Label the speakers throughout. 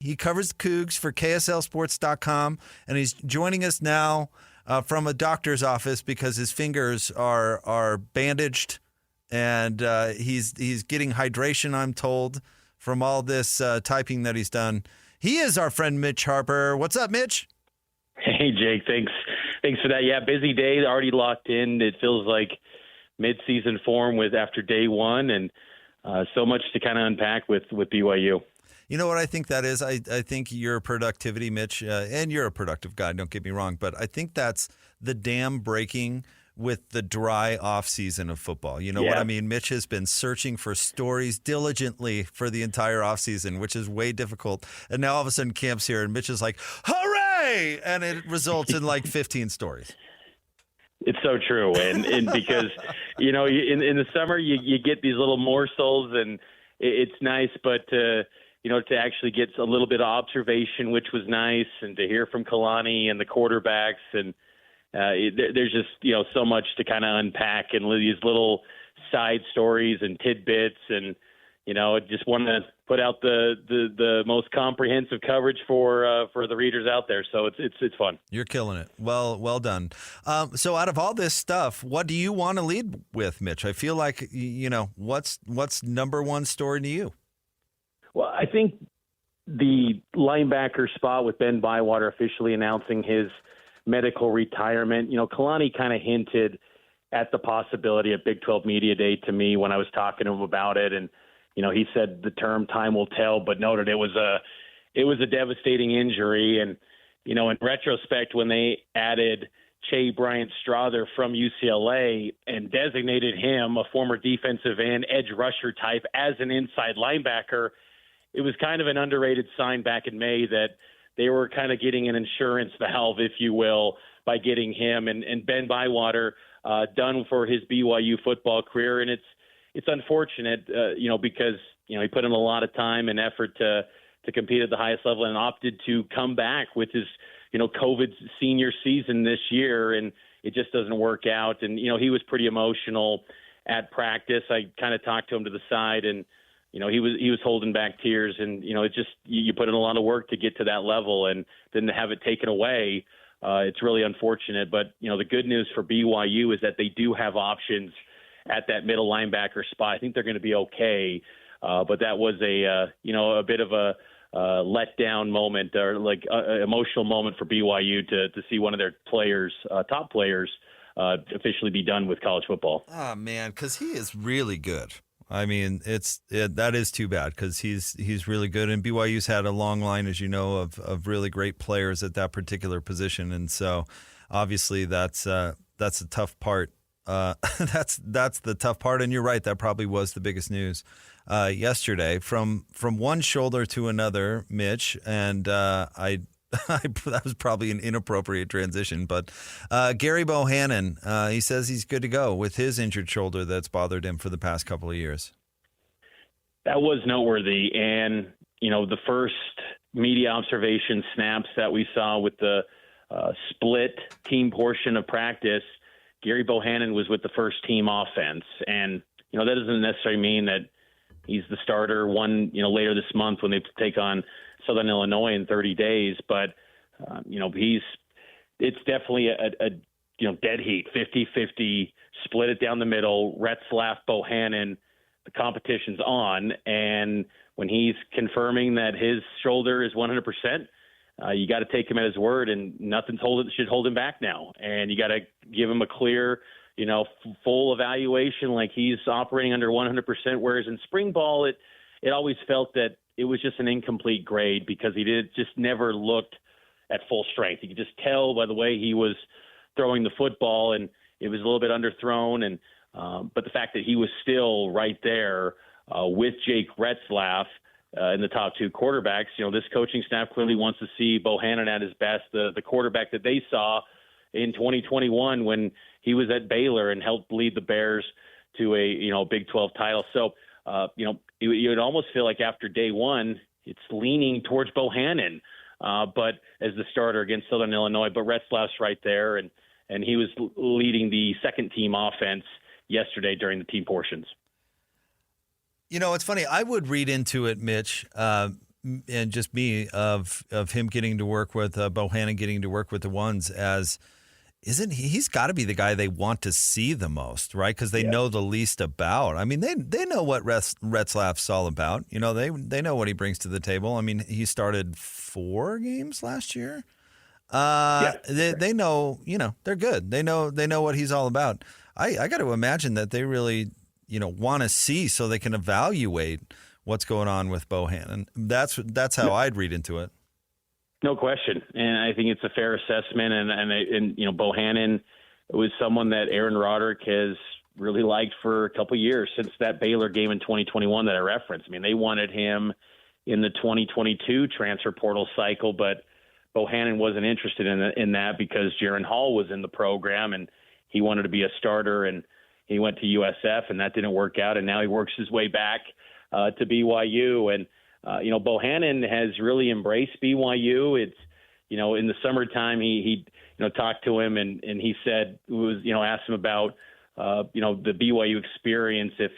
Speaker 1: He covers the Cougs for KSLSports.com, and he's joining us now from a doctor's office because his fingers are bandaged, and he's getting hydration, I'm told, from all this typing that he's done. He is our friend Mitch Harper. What's up, Mitch?
Speaker 2: Hey, Jake. Thanks for that. Yeah, busy day, already locked in. It feels like mid-season form after day one, and so much to kind of unpack with BYU.
Speaker 1: You know what I think that is? I think your productivity, Mitch, and you're a productive guy, don't get me wrong, but I think that's the dam breaking with the dry off season of football. You know what I mean? Mitch has been searching for stories diligently for the entire off season, which is way difficult. And now all of a sudden camp's here and Mitch is like, hooray! And it results in like 15 stories.
Speaker 2: It's so true. And because, in the summer you get these little morsels and it's nice, but to actually get a little bit of observation, which was nice, and to hear from Kalani and the quarterbacks, and there's just so much to kind of unpack, and these little side stories and tidbits, and just want to put out the most comprehensive coverage for the readers out there. So it's fun.
Speaker 1: You're killing it. Well done. So out of all this stuff, what do you want to lead with, Mitch? I feel like what's number one story to you?
Speaker 2: Well, I think the linebacker spot with Ben Bywater officially announcing his medical retirement. Kalani kind of hinted at the possibility of Big 12 Media Day to me when I was talking to him about it. And, he said the term time will tell, but noted it was a devastating injury. And, in retrospect, when they added Che Bryant-Strother from UCLA and designated him a former defensive end edge rusher type as an inside linebacker, it was kind of an underrated sign back in May that they were kind of getting an insurance valve, if you will, by getting him and Ben Bywater done for his BYU football career. And it's unfortunate, because, he put in a lot of time and effort to compete at the highest level and opted to come back with his, COVID senior season this year. And it just doesn't work out. And, he was pretty emotional at practice. I kind of talked to him to the side, and he was holding back tears, and it just you put in a lot of work to get to that level, and then to have it taken away, it's really unfortunate. But the good news for BYU is that they do have options at that middle linebacker spot. I think they're going to be okay, but that was a bit of a letdown moment, or like emotional moment for BYU to see one of their players, top players, officially be done with college football.
Speaker 1: Oh man, because he is really good. I mean, that is too bad because he's really good, and BYU's had a long line, as you know, of really great players at that particular position, and so obviously that's a tough part. That's the tough part, and you're right. That probably was the biggest news yesterday from one shoulder to another, Mitch, and that was probably an inappropriate transition, but Gary Bohannon, he says he's good to go with his injured shoulder that's bothered him for the past couple of years.
Speaker 2: That was noteworthy, and the first media observation snaps that we saw with the split team portion of practice, Gary Bohannon was with the first team offense, and that doesn't necessarily mean that he's the starter later this month when they take on Southern Illinois in 30 days, but it's definitely a dead heat, 50-50, split it down the middle, Retzlaff, Bohannon, the competition's on, and when he's confirming that his shoulder is 100%, you got to take him at his word, and nothing should hold him back now, and you got to give him a clear, full evaluation, like he's operating under 100%, whereas in spring ball, it always felt that it was just an incomplete grade because he just never looked at full strength. You could just tell by the way he was throwing the football, and it was a little bit underthrown. And but the fact that he was still right there with Jake Retzlaff in the top two quarterbacks, this coaching staff clearly wants to see Bohannon at his best, the quarterback that they saw in 2021 when he was at Baylor and helped lead the Bears to a Big 12 title. So you would almost feel like after day one, it's leaning towards Bohannon, but as the starter against Southern Illinois. But Retzlaff's right there, and he was leading the second team offense yesterday during the team portions.
Speaker 1: It's funny. I would read into it, Mitch. and just me of him getting to work with Bohannon, getting to work with the ones as isn't he's got to be the guy they want to see the most, right? Because they know the least about. I mean, they know what Retzlaff's all about. You know, they know what he brings to the table. I mean, he started 4 games last year. They know, you know, they're good. They know what he's all about. I got to imagine that they really, you know, want to see so they can evaluate what's going on with Bohannon. That's how I'd read into it.
Speaker 2: No question, and I think it's a fair assessment. And you know, Bohannon was someone that Aaron Roderick has really liked for a couple of years since that Baylor game in 2021 that I referenced. I mean, they wanted him in the 2022 transfer portal cycle, but Bohannon wasn't interested in that because Jaron Hall was in the program and he wanted to be a starter, and he went to USF and that didn't work out, and now he works his way back to BYU. And you know, Bohannon has really embraced BYU. It's, you know, in the summertime, he you know, talked to him and he said, asked him about, you know, the BYU experience, if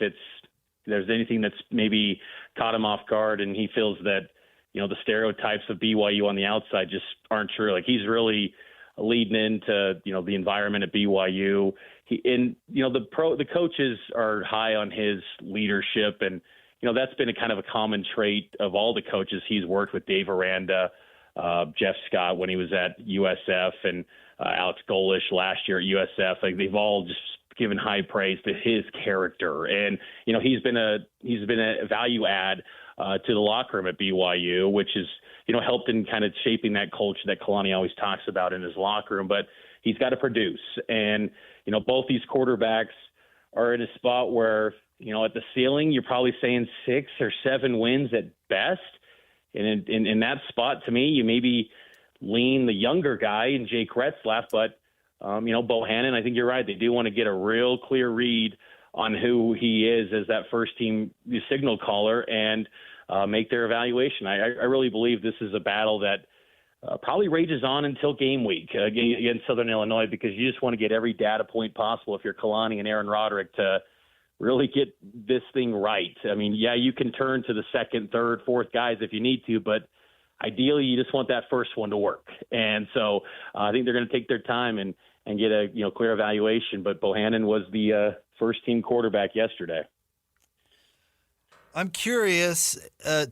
Speaker 2: there's anything that's maybe caught him off guard, and he feels that, you know, the stereotypes of BYU on the outside just aren't true. Like, he's really leading into, you know, the environment at BYU. The coaches are high on his leadership, and you know, that's been a kind of a common trait of all the coaches he's worked with. Dave Aranda, Jeff Scott when he was at USF, and Alex Golish last year at USF. Like, they've all just given high praise to his character, and you know, he's been a value add to the locker room at BYU, which is, you know, helped in kind of shaping that culture that Kalani always talks about in his locker room. But he's got to produce, and you know, both these quarterbacks are in a spot where, you know, at the ceiling, you're probably saying 6 or 7 wins at best. And in that spot, to me, you maybe lean the younger guy in Jake Retzlaff. But, you know, Bohannon, I think you're right. They do want to get a real clear read on who he is as that first team signal caller and make their evaluation. I really believe this is a battle that probably rages on until game week against Southern Illinois, because you just want to get every data point possible if you're Kalani and Aaron Roderick to really get this thing right. I mean, yeah, you can turn to the second, third, fourth guys if you need to, but ideally you just want that first one to work. And so I think they're going to take their time and get a, you know, clear evaluation. But Bohannon was the first team quarterback yesterday.
Speaker 1: I'm curious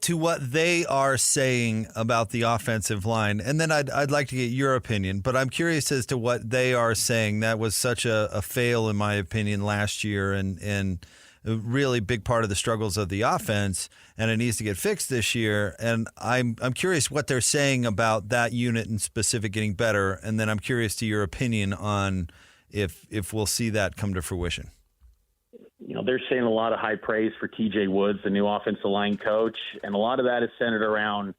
Speaker 1: to what they are saying about the offensive line, and then I'd like to get your opinion. But I'm curious as to what they are saying. That was such a fail, in my opinion, last year, and a really big part of the struggles of the offense, and it needs to get fixed this year. And I'm curious what they're saying about that unit in specific getting better, and then I'm curious to your opinion on if we'll see that come to fruition.
Speaker 2: You know, they're saying a lot of high praise for TJ Woods, the new offensive line coach, and a lot of that is centered around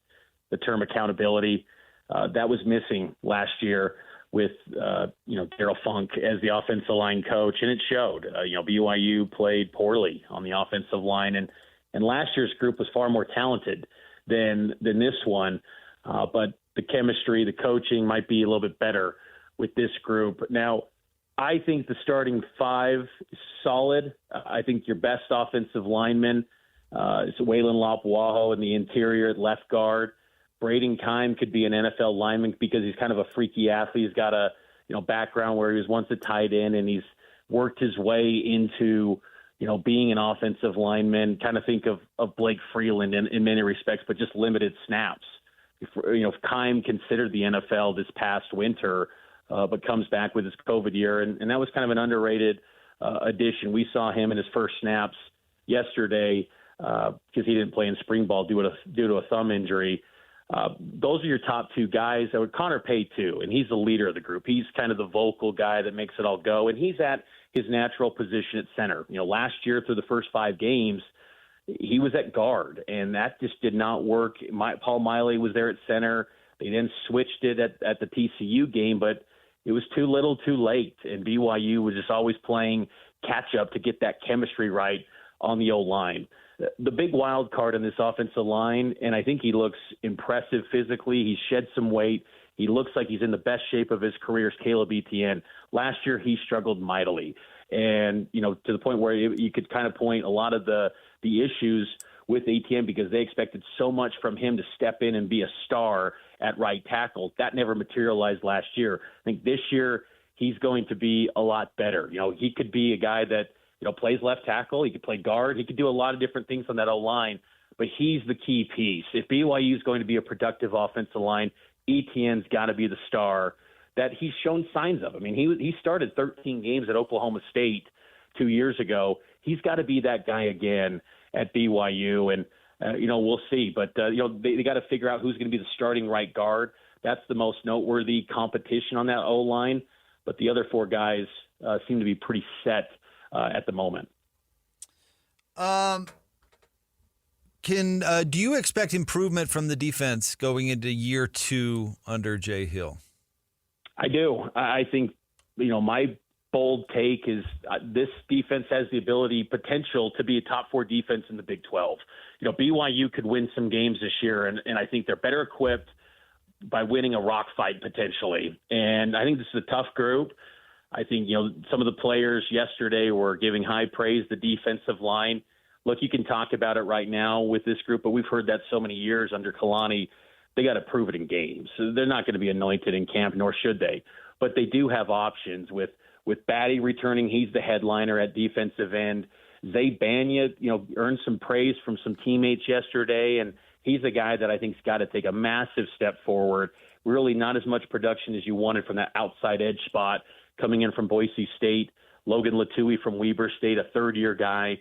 Speaker 2: the term accountability. That was missing last year with, Darryl Funk as the offensive line coach, and it showed. BYU played poorly on the offensive line, and last year's group was far more talented than this one, but the chemistry, the coaching might be a little bit better with this group. Now, I think the starting 5 is solid. I think your best offensive lineman is Waylon Lopuaho in the interior at left guard. Braden Keim could be an NFL lineman because he's kind of a freaky athlete. He's got a background where he was once a tight end, and he's worked his way into being an offensive lineman. Kind of think of Blake Freeland in many respects, but just limited snaps. If Keim considered the NFL this past winter, but comes back with his COVID year. And that was kind of an underrated addition. We saw him in his first snaps yesterday because he didn't play in spring ball due to a thumb injury. Those are your top 2 guys. Connor Pay, too, and he's the leader of the group. He's kind of the vocal guy that makes it all go, and he's at his natural position at center. Last year through the first 5 games, he was at guard, and that just did not work. Paul Miley was there at center. They then switched it at the TCU game, but it was too little too late, and BYU was just always playing catch-up to get that chemistry right on the O-line. The big wild card in this offensive line, and I think he looks impressive physically. He shed some weight. He looks like he's in the best shape of his career, is Caleb Etienne. Last year, he struggled mightily, and to the point where you could kind of point a lot of the issues with ATM because they expected so much from him to step in and be a star at right tackle. That never materialized last year. I think this year he's going to be a lot better. He could be a guy that, plays left tackle. He could play guard. He could do a lot of different things on that O-line, but he's the key piece. If BYU is going to be a productive offensive line, Etienne's got to be the star that he's shown signs of. I mean, he started 13 games at Oklahoma State 2 years ago. He's got to be that guy again at BYU, and we'll see. But they got to figure out who's going to be the starting right guard. That's the most noteworthy competition on that O-line. But the other four guys seem to be pretty set at the moment.
Speaker 1: Do you expect improvement from the defense going into year 2 under Jay Hill?
Speaker 2: I do. I think, my bold take is this defense has the potential to be a top 4 defense in the Big 12. BYU could win some games this year, and I think they're better equipped by winning a rock fight potentially. And I think this is a tough group. I think, some of the players yesterday were giving high praise the defensive line. Look, you can talk about it right now with this group, but we've heard that so many years under Kalani. They got to prove it in games. So they're not going to be anointed in camp, nor should they. But they do have options with Batty returning. He's the headliner at defensive end. Zay Banya, earned some praise from some teammates yesterday, and he's a guy that I think's got to take a massive step forward. Really not as much production as you wanted from that outside edge spot coming in from Boise State. Logan Latui from Weber State, a third-year guy.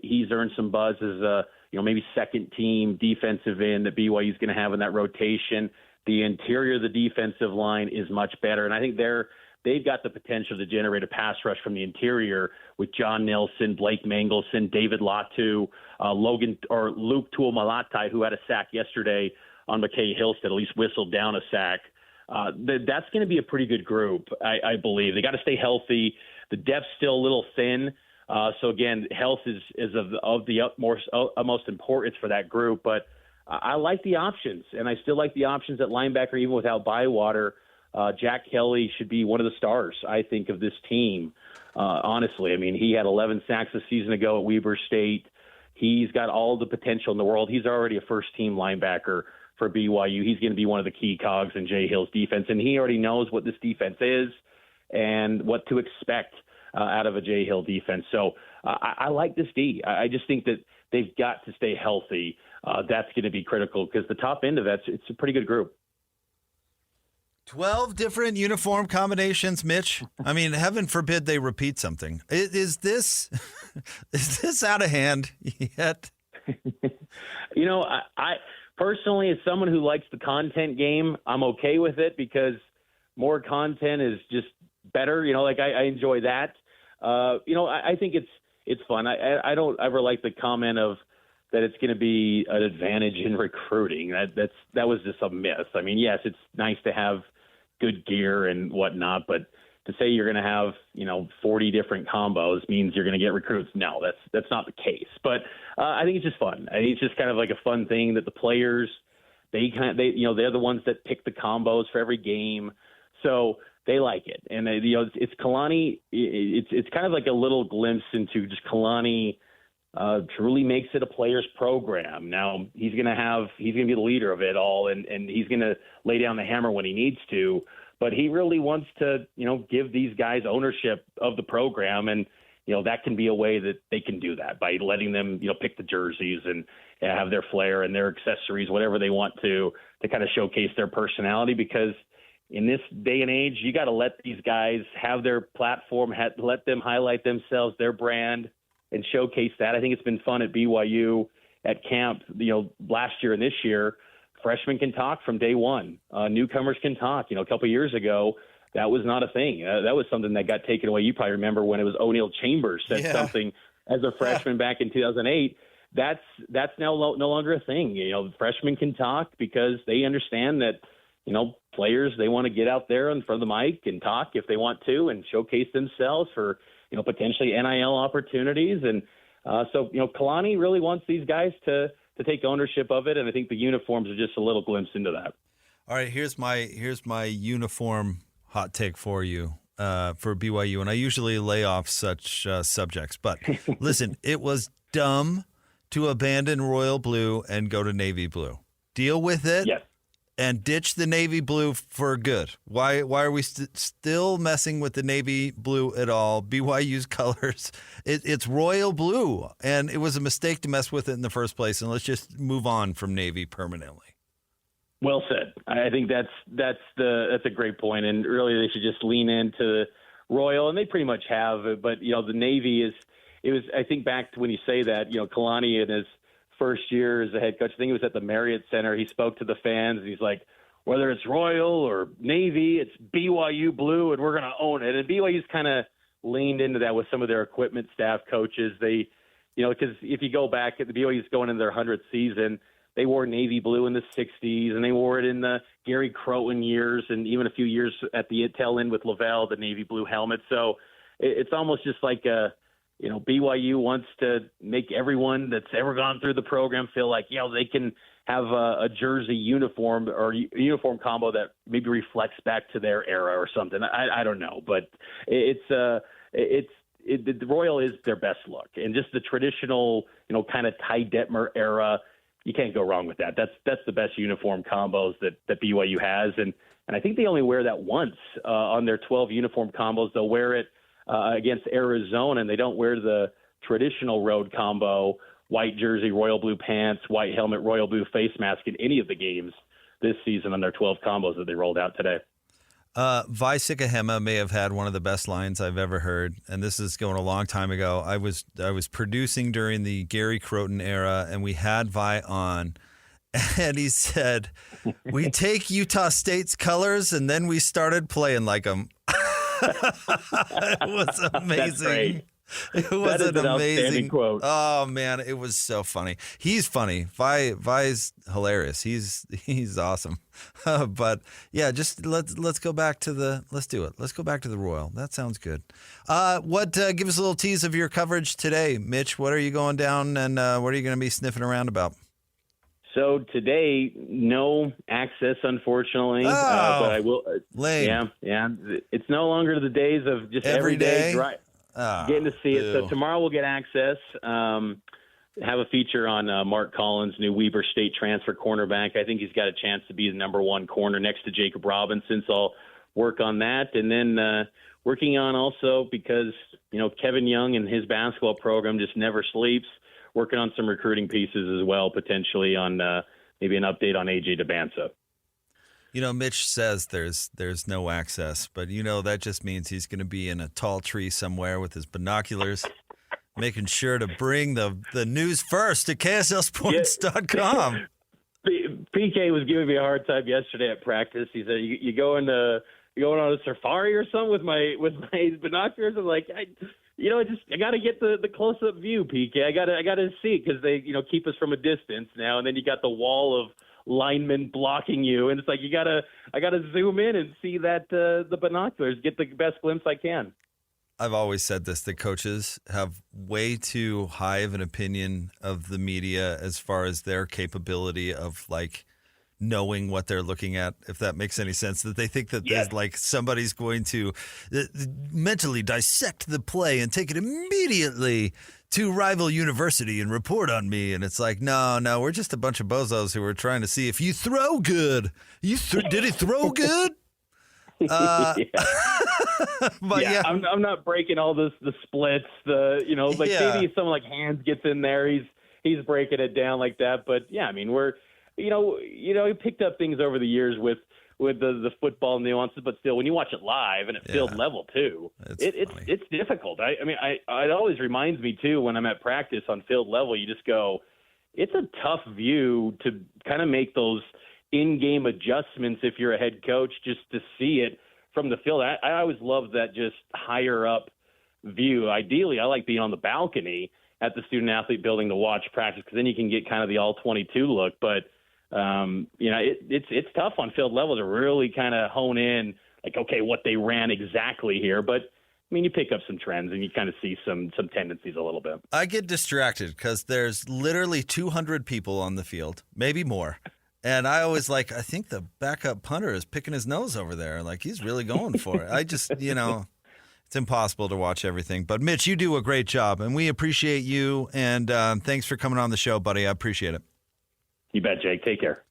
Speaker 2: He's earned some buzz as a maybe second-team defensive end that BYU is going to have in that rotation. The interior of the defensive line is much better, and I think they've got the potential to generate a pass rush from the interior with John Nelson, Blake Mangelson, David Latu, Luke Tuomalatai, who had a sack yesterday on McKay Hillstead, at least whistled down a sack. That's going to be a pretty good group, I believe. They got to stay healthy. The depth's still a little thin. So again, health is of the utmost importance for that group. But I like the options, and I still like the options at linebacker even without Bywater. Jack Kelly should be one of the stars, I think, of this team. Honestly, I mean, he had 11 sacks a season ago at Weber State. He's got all the potential in the world. He's already a first-team linebacker for BYU. He's going to be one of the key cogs in Jay Hill's defense, and he already knows what this defense is and what to expect out of a Jay Hill defense. So I like this D. I just think that they've got to stay healthy. That's going to be critical because the top end of it's a pretty good group.
Speaker 1: 12 different uniform combinations, Mitch. I mean, heaven forbid they repeat something. Is this out of hand yet?
Speaker 2: I personally, as someone who likes the content game, I'm okay with it because more content is just better. I enjoy that. I think it's fun. I don't ever like the comment of that it's going to be an advantage in recruiting. That was just a myth. I mean, yes, it's nice to have good gear and whatnot, but to say you're going to have 40 different combos means you're going to get recruits. No, that's not the case. But I think it's just fun. I think it's just kind of like a fun thing that the players they're the ones that pick the combos for every game, so they like it. And it's Kalani. It's kind of like a little glimpse into just Kalani. Truly makes it a player's program. Now he's going to be the leader of it all, and he's going to lay down the hammer when he needs to. But he really wants to, give these guys ownership of the program, and that can be a way that they can do that by letting them, pick the jerseys and have their flair and their accessories, whatever they want to kind of showcase their personality. Because in this day and age, you got to let these guys have their platform, let them highlight themselves, their brand, and showcase that. I think it's been fun at BYU at camp, last year and this year. Freshmen can talk from day one. Newcomers can talk. A couple of years ago, that was not a thing. That was something that got taken away. You probably remember when it was O'Neal Chambers said something as a freshman back in 2008. That's now no longer a thing. Freshmen can talk because they understand that, players, they want to get out there in front of the mic and talk if they want to and showcase themselves for, potentially NIL opportunities. And so Kalani really wants these guys to take ownership of it. And I think the uniforms are just a little glimpse into that.
Speaker 1: All right, here's my uniform hot take for you for BYU. And I usually lay off such subjects. But listen, it was dumb to abandon royal blue and go to navy blue. Deal with it.
Speaker 2: Yes.
Speaker 1: And ditch the navy blue for good. Why are we still messing with the navy blue at all? BYU's colors, it's royal blue, and it was a mistake to mess with it in the first place. And let's just move on from navy permanently.
Speaker 2: Well said. I think that's a great point, and really they should just lean into royal, and they pretty much have. But the navy it was. I think back to when you say that, Kalani in his first year as a head coach, I think it was at the Marriott Center. He spoke to the fans, and he's like, whether it's Royal or Navy, it's BYU blue, and we're going to own it. And BYU's kind of leaned into that with some of their equipment staff coaches. They, because if you go back at the BYU's going into their 100th season, they wore navy blue in the 60s, and they wore it in the Gary Crowton years, and even a few years at the tail end with Lavelle, the navy blue helmet. So it's almost just like BYU wants to make everyone that's ever gone through the program feel like, they can have a jersey uniform or uniform combo that maybe reflects back to their era or something. I don't know, but the Royal is their best look, and just the traditional, kind of Ty Detmer era. You can't go wrong with that. That's the best uniform combos that BYU has, and I think they only wear that once on their 12 uniform combos. They'll wear it against Arizona, and they don't wear the traditional road combo, white jersey, royal blue pants, white helmet, royal blue face mask in any of the games this season on their 12 combos that they rolled out today.
Speaker 1: Vi Sikahema may have had one of the best lines I've ever heard, and this is going a long time ago. I was producing during the Gary Crowton era, and we had Vi on, and he said, "We take Utah State's colors, and then we started playing like them." It was amazing.
Speaker 2: That's great.
Speaker 1: It was
Speaker 2: that is an
Speaker 1: amazing
Speaker 2: quote.
Speaker 1: Oh man, it was so funny. He's funny. Vi's hilarious. He's awesome. But yeah, just let's go back to let's do it. Let's go back to the Royal. That sounds good. Give us a little tease of your coverage today, Mitch. What are you going down, and what are you going to be sniffing around about?
Speaker 2: So today, no access, unfortunately. But I will.
Speaker 1: Lame.
Speaker 2: Yeah. It's no longer the days of just every day getting to see it. So tomorrow we'll get access. Have a feature on Mark Collins, new Weber State transfer cornerback. I think he's got a chance to be the number one corner next to Jacob Robinson. So I'll work on that, and then working on also because Kevin Young and his basketball program just never sleeps. Working on some recruiting pieces as well, potentially on maybe an update on AJ DeBanza.
Speaker 1: Mitch says there's no access, but that just means he's going to be in a tall tree somewhere with his binoculars, making sure to bring the news first to KSLSports.com.
Speaker 2: PK was giving me a hard time yesterday at practice. He said, "You going on a safari or something with my binoculars?" I'm like, I got to get the close up view, PK. I got to see it because they keep us from a distance now, and then you got the wall of linemen blocking you, and it's like I got to zoom in and see that the binoculars, get the best glimpse I can.
Speaker 1: I've always said this: the coaches have way too high of an opinion of the media as far as their capability of knowing what they're looking at, if that makes any sense, that they think that there's somebody's going to mentally dissect the play and take it immediately to rival university and report on me. And it's like, no, we're just a bunch of bozos who are trying to see if you throw good. Did he throw good? But yeah.
Speaker 2: I'm not breaking all the splits, maybe someone like Hans gets in there, he's breaking it down like that. But yeah, I mean, we're, he picked up things over the years with the football nuances, but still, when you watch it live and at field level too, it's difficult. It always reminds me too when I'm at practice on field level, you just go, it's a tough view to kind of make those in-game adjustments if you're a head coach, just to see it from the field. I always love that just higher up view. Ideally, I like being on the balcony at the student-athlete building to watch practice because then you can get kind of the all-22 look. But it's tough on field level to really kind of hone in, what they ran exactly here. But I mean, you pick up some trends and you kind of see some tendencies a little bit.
Speaker 1: I get distracted because there's literally 200 people on the field, maybe more. And I always I think the backup punter is picking his nose over there. He's really going for it. I just, it's It's impossible to watch everything. But, Mitch, you do a great job, and we appreciate you. And thanks for coming on the show, buddy. I appreciate it.
Speaker 2: You bet, Jake. Take care.